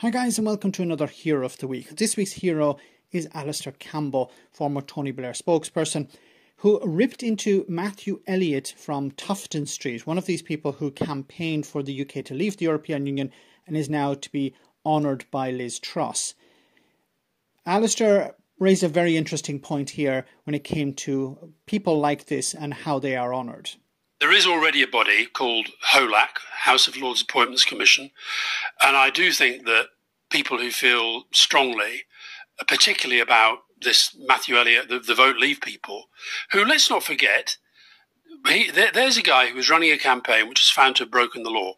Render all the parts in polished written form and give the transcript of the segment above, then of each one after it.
Hi guys, and welcome to another Hero of the Week. This week's hero is Alastair Campbell, former Tony Blair spokesperson, who ripped into Matthew Elliott from Tufton Street, one of these people who campaigned for the UK to leave the European Union and is now to be honoured by Liz Truss. Alastair raised a very interesting point here when it came to people like this and how they are honoured. There is already a body called HOLAC, House of Lords Appointments Commission, and I do think that people who feel strongly, particularly about this Matthew Elliott, the Vote Leave people, who, let's not forget, there's a guy who was running a campaign which was found to have broken the law.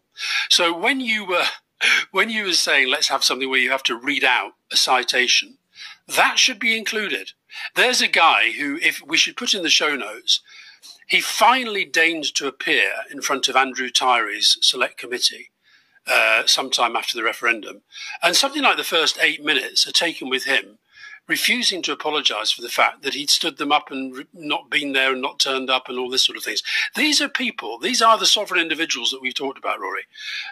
So when you were saying let's have something where you have to read out a citation, that should be included. There's a guy who, if we should put in the show notes, he finally deigned to appear in front of Andrew Tyrie's select committee sometime after the referendum. And something like the first 8 minutes are taken with him refusing to apologise for the fact that he'd stood them up and not been there and not turned up and all this sort of things. These are people, these are the sovereign individuals that we've talked about, Rory.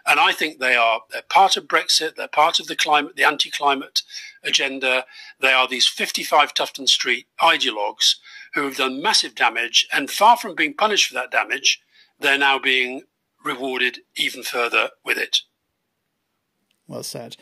And I think they're part of Brexit, they're part of the climate, the anti-climate agenda. They are these 55 Tufton Street ideologues who have done massive damage, and far from being punished for that damage, they're now being rewarded even further with it. Well said.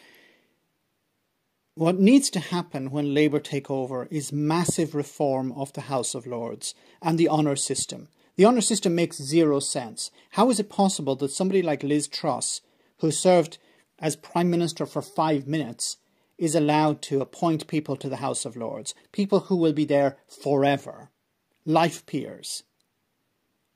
What needs to happen when Labour take over is massive reform of the House of Lords and the honour system. The honour system makes zero sense. How is it possible that somebody like Liz Truss, who served as Prime Minister for 5 minutes, is allowed to appoint people to the House of Lords, people who will be there forever, life peers?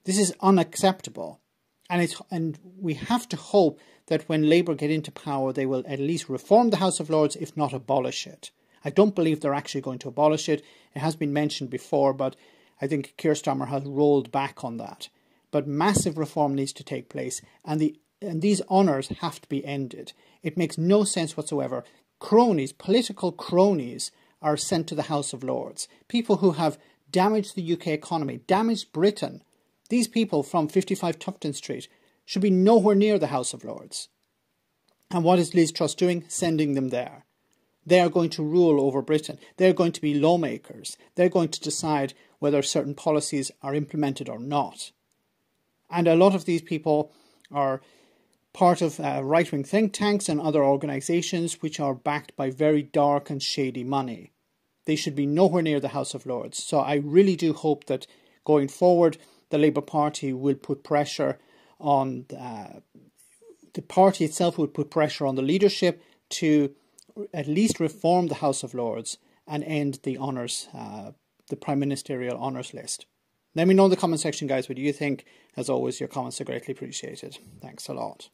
This is unacceptable, and we have to hope that when Labour get into power, they will at least reform the House of Lords, if not abolish it. I don't believe they're actually going to abolish it. It has been mentioned before, but I think Keir Starmer has rolled back on that. But massive reform needs to take place, and these honours have to be ended. It makes no sense whatsoever. Cronies, political cronies, are sent to the House of Lords. People who have damaged the UK economy, damaged Britain. These people from 55 Tufton Street should be nowhere near the House of Lords. And what is Liz Truss doing? Sending them there. They are going to rule over Britain. They're going to be lawmakers. They're going to decide whether certain policies are implemented or not. And a lot of these people are part of right-wing think tanks and other organisations which are backed by very dark and shady money. They should be nowhere near the House of Lords. So I really do hope that going forward, the Labour Party will put pressure on the party itself, will put pressure on the leadership to at least reform the House of Lords and end the honours, the Prime Ministerial honours list. Let me know in the comment section, guys, what you think. As always, your comments are greatly appreciated. Thanks a lot.